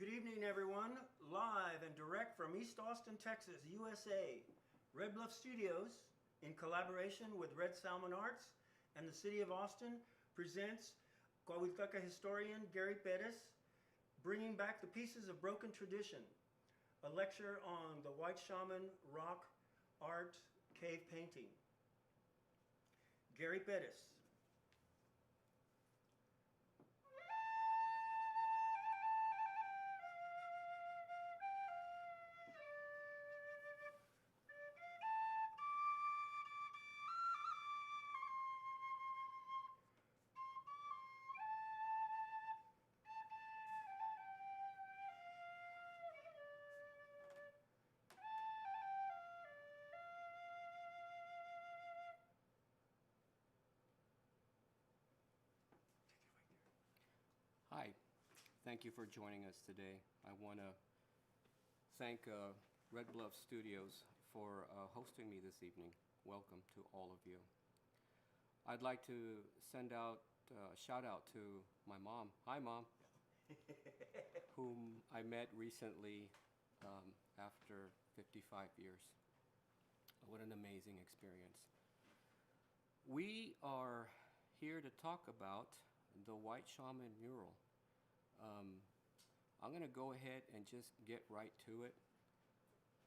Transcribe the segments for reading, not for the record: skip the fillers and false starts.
Good evening, everyone. Live and direct from East Austin, Texas, USA. Red Bluff Studios, in collaboration with Red Salmon Arts and the City of Austin, presents Coahuilteca historian Gary Perez, bringing back the pieces of broken tradition, a lecture on the White Shaman rock art cave painting. Gary Perez. Hi, thank you for joining us today. I want to thank Red Bluff Studios for hosting me this evening. Welcome to all of you. I'd like to send out a shout out to my mom. Hi, Mom. Whom I met recently after 55 years. What an amazing experience. We are here to talk about the White Shaman Mural. I'm going to go ahead and just get right to it.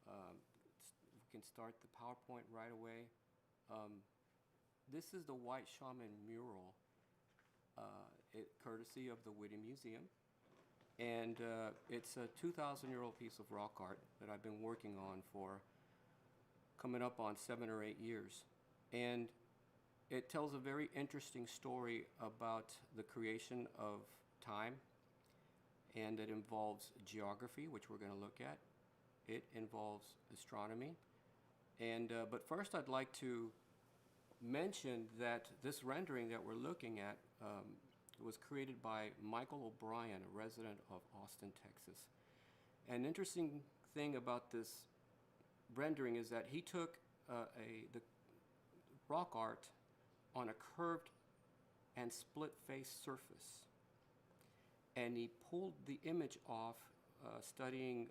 We can start the PowerPoint right away. This is the White Shaman Mural, courtesy of the Whitty Museum. And it's a 2,000-year-old piece of rock art that I've been working on for coming up on 7 or 8 years. And it tells a very interesting story about the creation of time, and it involves geography, which we're going to look at. It involves astronomy. And but first I'd like to mention that this rendering that we're looking at was created by Michael O'Brien, a resident of Austin, Texas. An interesting thing about this rendering is that he took the rock art on a curved and split-face surface, and he pulled the image off studying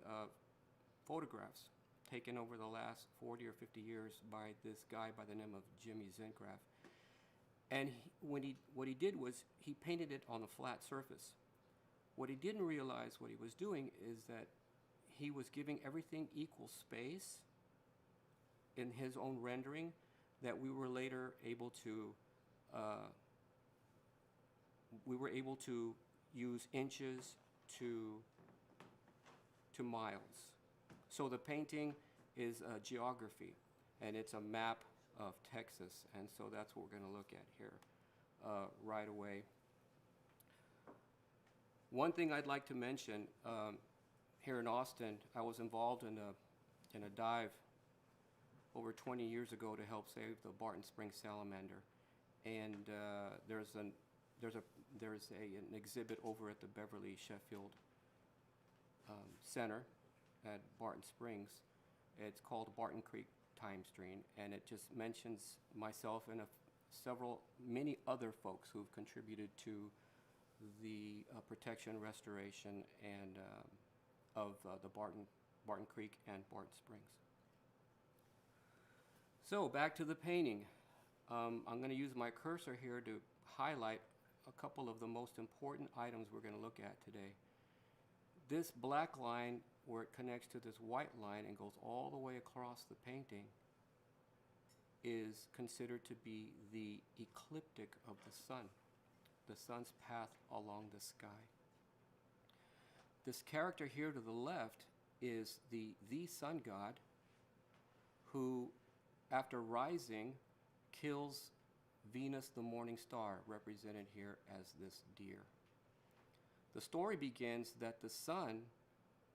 photographs taken over the last 40 or 50 years by this guy by the name of Jimmy Zingraf. And what he did was he painted it on a flat surface. What he didn't realize what he was doing is that he was giving everything equal space in his own rendering, that we were later able to use inches to miles. So the painting is geography, and it's a map of Texas, and so that's what we're going to look at here right away. One thing I'd like to mention, here in Austin, I was involved in a dive over 20 years ago to help save the Barton Springs salamander, and there's an exhibit over at the Beverly Sheffield Center at Barton Springs. It's called Barton Creek Time Stream, and it just mentions myself and many other folks who've contributed to the protection, restoration, and of the Barton Creek and Barton Springs. So back to the painting. I'm going to use my cursor here to highlight a couple of the most important items we're going to look at today. This black line, where it connects to this white line and goes all the way across the painting, is considered to be the ecliptic of the sun's path along the sky. This character here to the left is the sun god, who, after rising, kills Venus, the morning star, represented here as this deer. The story begins that the sun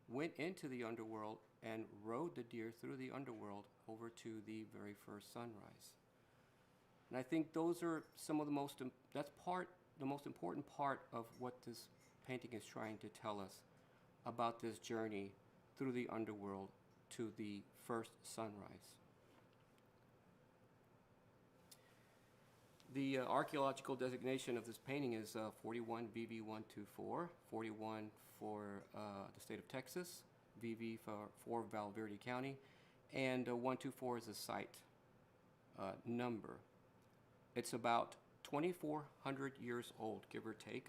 went into the underworld and rode the deer through the underworld over to the very first sunrise. And I think those are some of the most important part of what this painting is trying to tell us about this journey through the underworld to the first sunrise. The archaeological designation of this painting is 41 VV124, 41 for the state of Texas, VV for Val Verde County, and 124 is a site number. It's about 2,400 years old, give or take.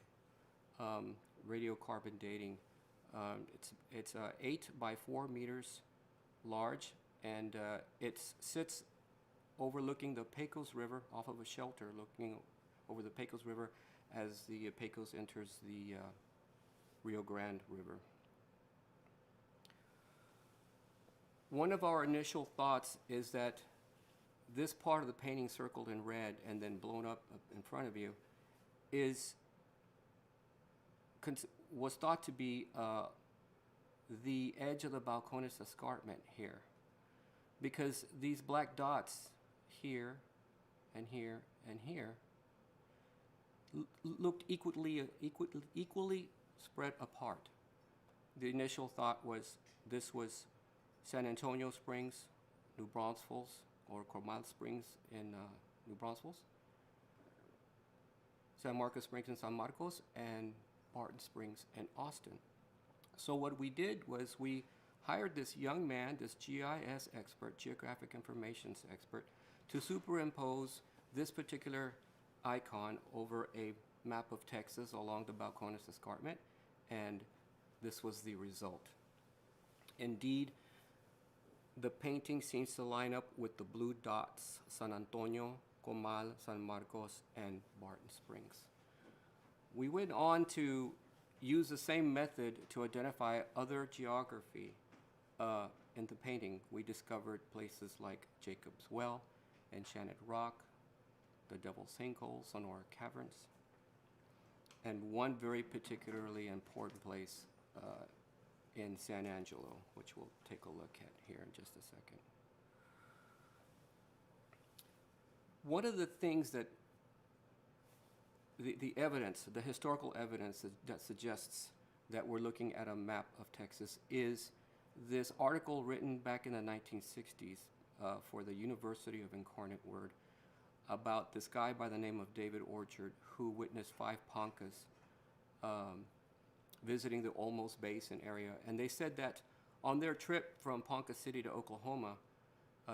Radiocarbon dating. It's 8 by 4 meters large, and it sits overlooking the Pecos River off of a shelter looking over the Pecos River as the Pecos enters the Rio Grande River. One of our initial thoughts is that this part of the painting circled in red and then blown up in front of you was thought to be the edge of the Balcones Escarpment here, because these black dots here and here and here looked equally spread apart. The initial thought was this was San Antonio Springs, New Braunfels, or Comal Springs in New Braunfels, San Marcos Springs in San Marcos, and Barton Springs in Austin. So what we did was we hired this young man, this GIS expert, geographic information expert, to superimpose this particular icon over a map of Texas along the Balcones Escarpment, and this was the result. Indeed, the painting seems to line up with the blue dots, San Antonio, Comal, San Marcos, and Barton Springs. We went on to use the same method to identify other geography in the painting. We discovered places like Jacob's Well, Enchanted Rock, the Devil's Sinkhole, Sonora Caverns, and one very particularly important place in San Angelo, which we'll take a look at here in just a second. One of the things that the evidence, the historical evidence that suggests that we're looking at a map of Texas is this article written back in the 1960s for the University of Incarnate Word about this guy by the name of David Orchard who witnessed 5 Poncas visiting the Olmos Basin area. And they said that on their trip from Ponca City to Oklahoma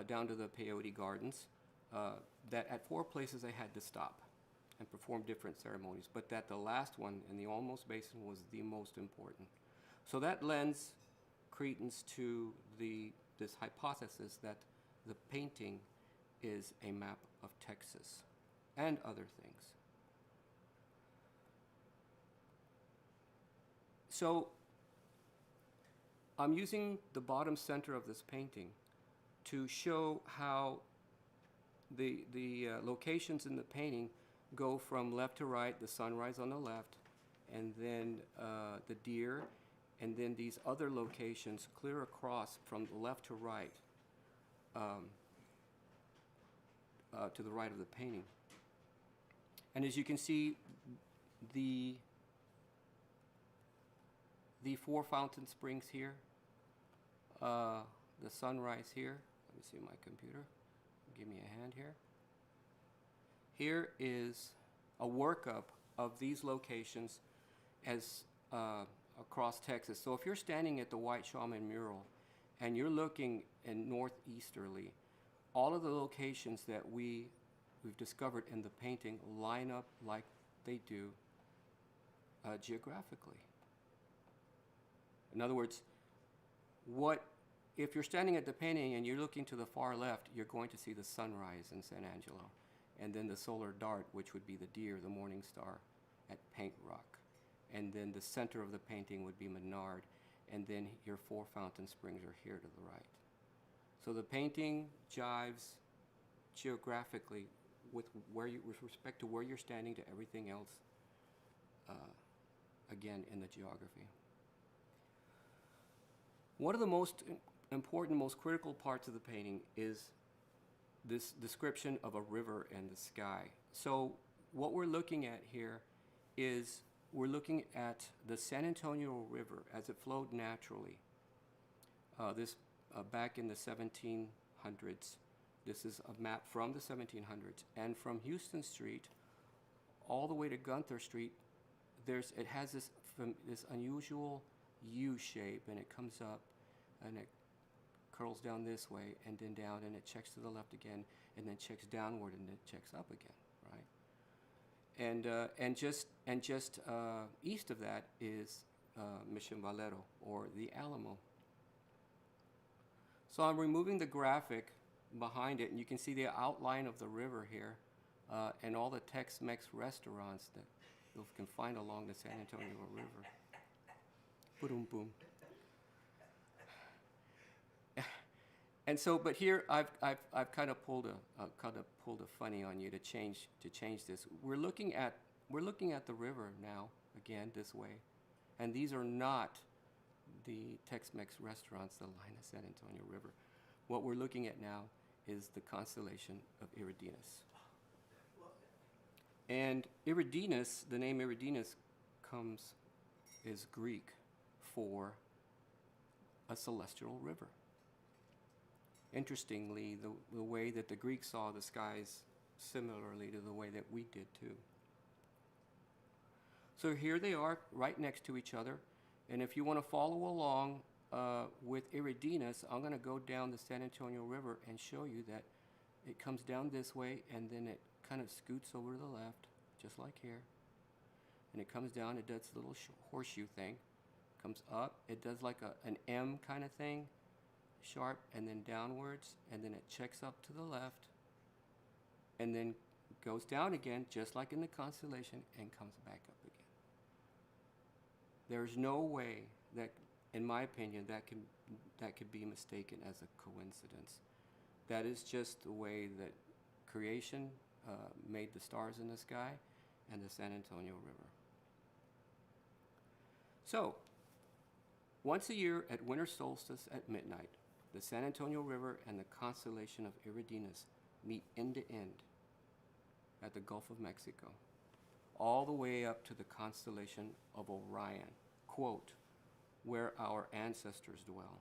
down to the Peyote Gardens, that at 4 places they had to stop and perform different ceremonies, but that the last one in the Olmos Basin was the most important. So that lends credence to this hypothesis that the painting is a map of Texas and other things. So I'm using the bottom center of this painting to show how the locations in the painting go from left to right, the sunrise on the left, and then the deer, and then these other locations clear across from left to right to the right of the painting. And as you can see, the 4 fountain springs here, the sunrise here. Let me see my computer. Give me a hand here. Here is a workup of these locations as across Texas. So if you're standing at the White Shaman Mural and you're looking in northeasterly, all of the locations that we've discovered in the painting line up like they do geographically. In other words, if you're standing at the painting and you're looking to the far left, you're going to see the sunrise in San Angelo, and then the solar dart, which would be the deer, the morning star, at Paint Rock. And then the center of the painting would be Menard, and then your 4 fountain springs are here to the right. So the painting jives geographically with respect to where you're standing to everything else, again, in the geography. One of the most important, most critical parts of the painting is this description of a river in the sky. So what we're looking at here is we're looking at the San Antonio River as it flowed naturally. Back in the 1700s, This is a map from the 1700s. And from Houston Street all the way to Gunther Street, it has this unusual U shape, and it comes up and it curls down this way and then down, and it checks to the left again, and then checks downward, and then checks up again, right? And just east of that is Mission Valero, or the Alamo. So I'm removing the graphic behind it, and you can see the outline of the river here, and all the Tex-Mex restaurants that you can find along the San Antonio River. Boom, boom. And so, but here I've kind of pulled a funny on you to change this. We're looking at the river now again this way, and these are not the Tex-Mex restaurants that line the San Antonio River. What we're looking at now is the constellation of Eridanus. And Eridanus, the name Eridanus is Greek for a celestial river. Interestingly, the way that the Greeks saw the skies similarly to the way that we did too. So here they are right next to each other. And if you want to follow along with Eridanus, I'm going to go down the San Antonio River and show you that it comes down this way, and then it kind of scoots over to the left, just like here. And it comes down, it does a little horseshoe thing. Comes up, it does like an M kind of thing, sharp, and then downwards, and then it checks up to the left, and then goes down again, just like in the constellation, and comes back up again. There's no way that, in my opinion, that could be mistaken as a coincidence. That is just the way that creation made the stars in the sky and the San Antonio River. So, once a year at winter solstice at midnight, the San Antonio River and the constellation of Eridanus meet end to end at the Gulf of Mexico, all the way up to the constellation of Orion, quote, where our ancestors dwell.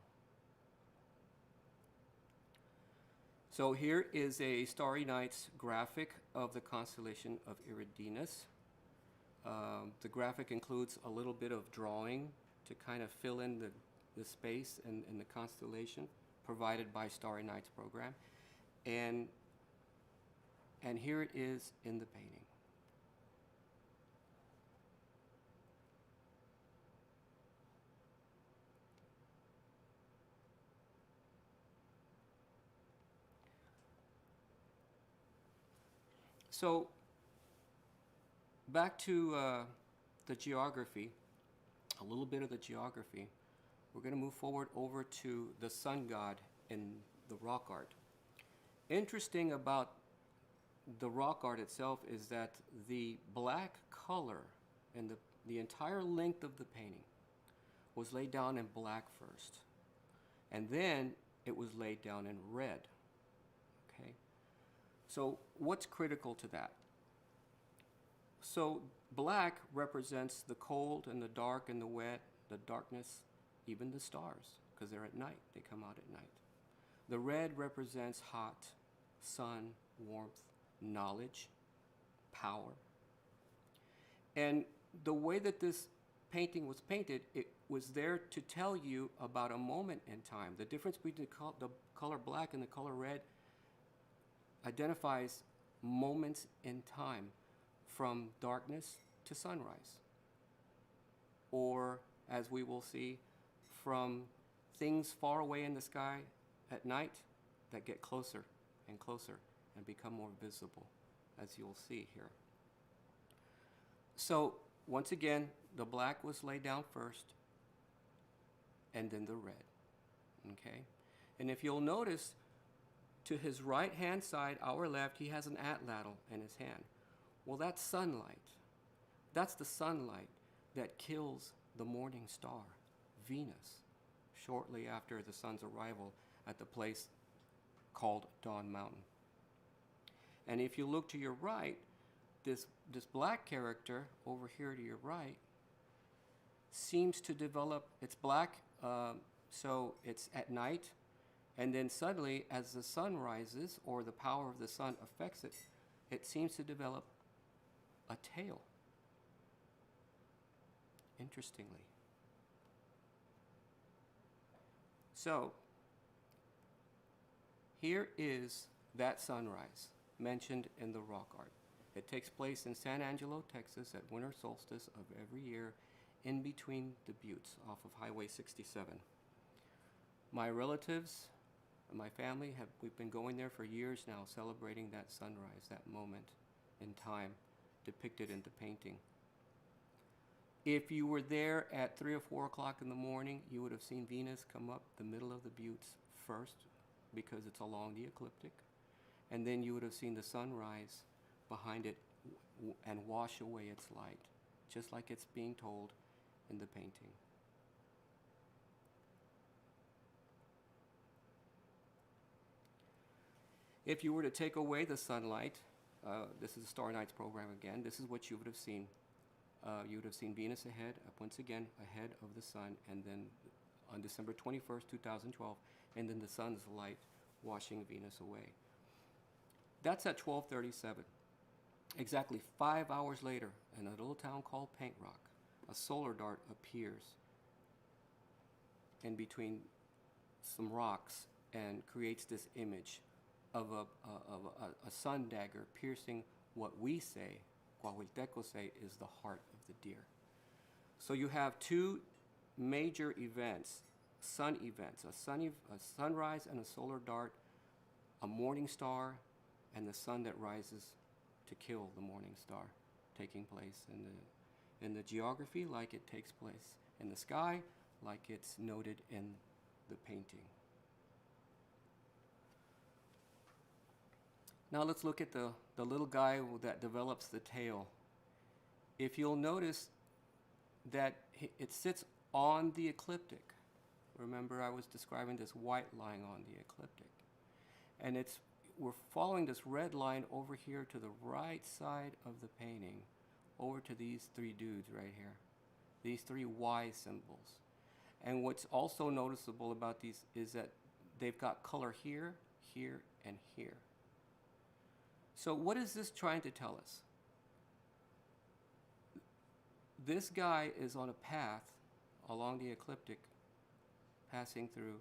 So here is a Starry Nights graphic of the constellation of Eridanus. The graphic includes a little bit of drawing to kind of fill in the space and the constellation provided by Starry Nights program. And here it is in the painting. So back to the geography, a little bit of the geography. We're going to move forward over to the sun god in the rock art. Interesting about the rock art itself is that the black color and the entire length of the painting was laid down in black first, and then it was laid down in red. Okay, so what's critical to that? So black represents the cold and the dark and the wet, the darkness, even the stars, because they're at night. They come out at night. The red represents hot, sun, warmth, knowledge, power. And the way that this painting was painted, it was there to tell you about a moment in time. The difference between the color black and the color red identifies moments in time, from darkness to sunrise, or as we will see, from things far away in the sky at night that get closer and closer and become more visible, as you'll see here. So once again, the black was laid down first, and then the red. Okay, and if you'll notice, to his right hand side, our left, he has an atlatl in his hand. Well, that's sunlight. That's the sunlight that kills the morning star, Venus, shortly after the sun's arrival at the place called Dawn Mountain. And if you look to your right, this black character over here to your right seems to develop, it's black, so it's at night, And then suddenly, as the sun rises, or the power of the sun affects it, it seems to develop a tail. Interestingly. So, here is that sunrise mentioned in the rock art. It takes place in San Angelo, Texas at winter solstice of every year in between the buttes off of Highway 67. My relatives, my family, we've been going there for years now, celebrating that sunrise, that moment in time depicted in the painting. If you were there at 3 or 4 o'clock in the morning, you would have seen Venus come up the middle of the buttes first because it's along the ecliptic. And then you would have seen the sun rise behind it and wash away its light, just like it's being told in the painting. If you were to take away the sunlight, this is the Starry Nights program again, this is what you would have seen. You would have seen Venus ahead, once again, ahead of the sun, and then on December 21st, 2012, and then the sun's light washing Venus away. That's at 12:37. Exactly 5 hours later, in a little town called Paint Rock, a solar dart appears in between some rocks and creates this image of a sun dagger piercing what we say, Coahuiltecos say, is the heart of the deer. So you have two major events, sun events, a sunrise and a solar dart, a morning star, and the sun that rises to kill the morning star, taking place in the geography like it takes place in the sky, like it's noted in the painting. Now let's look at the little guy that develops the tail. If you'll notice that it sits on the ecliptic. Remember, I was describing this white line on the ecliptic. And we're following this red line over here to the right side of the painting, over to these three dudes right here, these three Y symbols. And what's also noticeable about these is that they've got color here, here, and here. So what is this trying to tell us? This guy is on a path along the ecliptic, passing through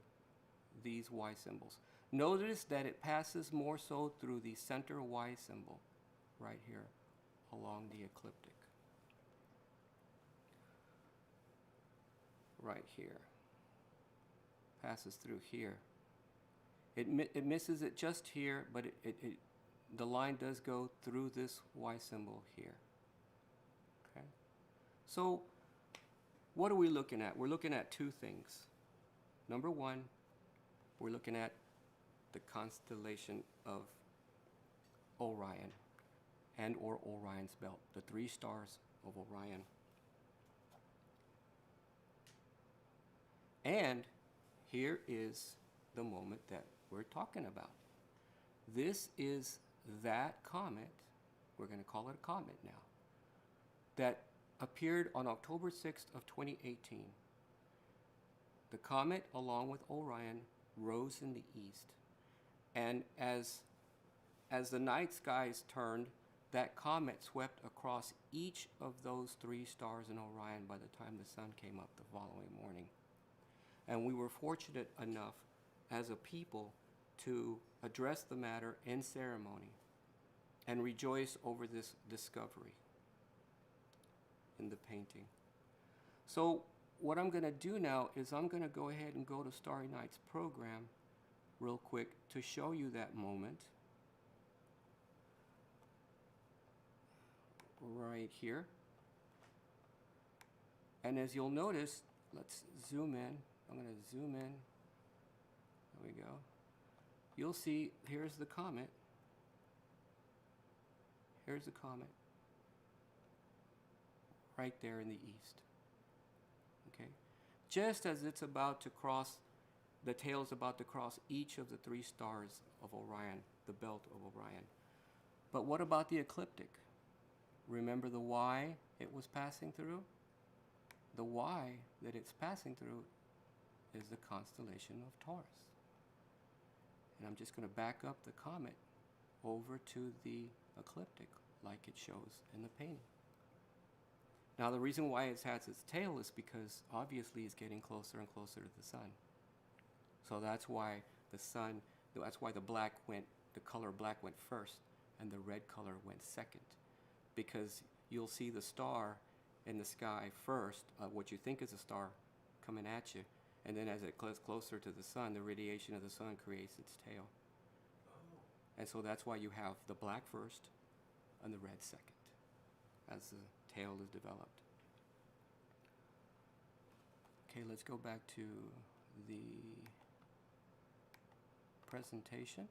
these Y symbols. Notice that it passes more so through the center Y symbol right here along the ecliptic. Right here. Passes through here. It misses it just here, but the line does go through this Y symbol here. Okay? So, what are we looking at? We're looking at two things. Number one, we're looking at the constellation of Orion and or Orion's belt, the three stars of Orion. And here is the moment that we're talking about. This is that comet, we're going to call it a comet now, that appeared on October 6th of 2018. The comet, along with Orion, rose in the east. And as the night skies turned, that comet swept across each of those three stars in Orion by the time the sun came up the following morning. And we were fortunate enough as a people to address the matter in ceremony and rejoice over this discovery in the painting. So what I'm going to do now is I'm going to go ahead and go to Starry Night's program real quick to show you that moment right here. And as you'll notice, let's zoom in. I'm going to zoom in. There we go. You'll see, here's the comet. Here's the comet. Right there in the east. Okay? Just as it's about to cross, the tail's about to cross each of the three stars of Orion, the belt of Orion. But what about the ecliptic? Remember the Y it was passing through? The Y that it's passing through is the constellation of Taurus. And I'm just going to back up the comet over to the ecliptic like it shows in the painting. Now the reason why it has its tail is because obviously it's getting closer and closer to the sun. So that's why the color black went first and the red color went second. Because you'll see the star in the sky first, what you think is a star coming at you, and then as it gets closer to the sun, the radiation of the sun creates its tail. Oh. And so that's why you have the black first and the red second as the tail is developed. Okay, let's go back to the presentation.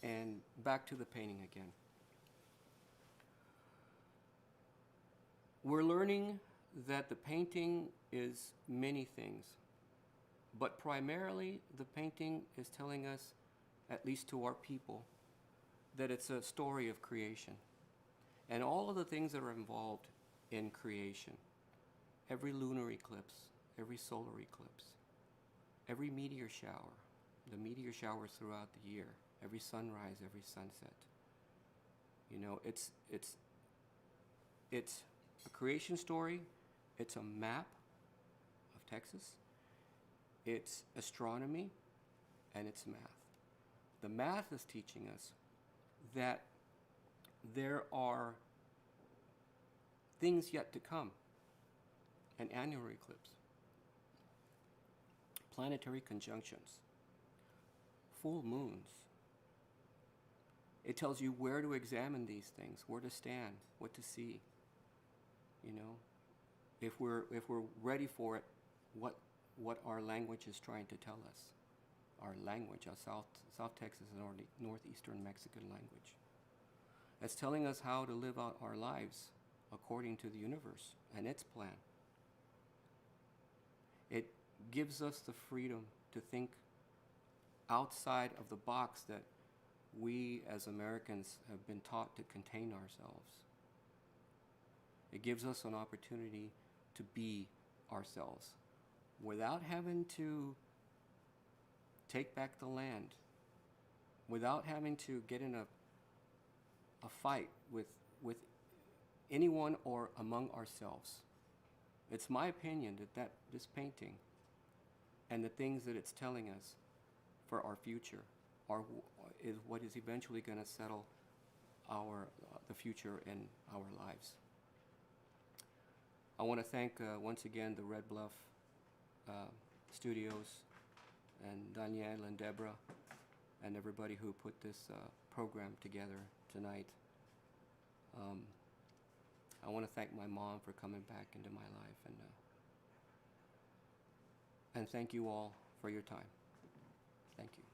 And back to the painting again. We're learning that the painting is many things, but primarily the painting is telling us, at least to our people, that it's a story of creation. And all of the things that are involved in creation, every lunar eclipse, every solar eclipse, every meteor shower, the meteor showers throughout the year, every sunrise, every sunset. You know, it's a creation story, it's a map of Texas, it's astronomy, and it's math. The math is teaching us that there are things yet to come. An annular eclipse, planetary conjunctions, full moons. It tells you where to examine these things, where to stand, what to see. You know, if we're ready for it, what our language is trying to tell us. Our language, our South Texas and northeastern Mexican language. It's telling us how to live out our lives according to the universe and its plan. It gives us the freedom to think outside of the box that we as Americans have been taught to contain ourselves. It gives us an opportunity to be ourselves without having to take back the land, without having to get in a fight with anyone or among ourselves. It's my opinion that this painting and the things that it's telling us for our future is what is eventually going to settle the future in our lives. I want to thank once again the Red Bluff Studios and Danielle and Deborah and everybody who put this program together tonight. I want to thank my mom for coming back into my life, and thank you all for your time. Thank you.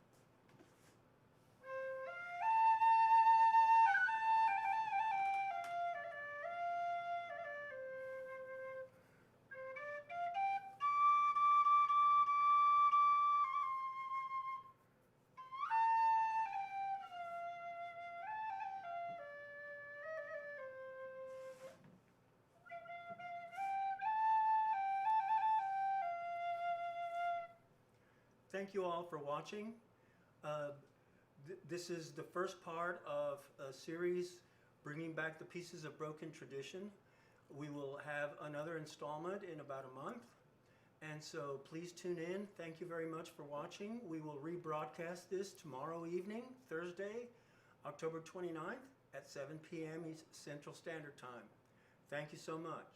Thank you all for watching. This is the first part of a series bringing back the pieces of broken tradition. We will have another installment in about a month. And so please tune in. Thank you very much for watching. We will rebroadcast this tomorrow evening, Thursday, October 29th at 7 p.m. Central Standard Time. Thank you so much.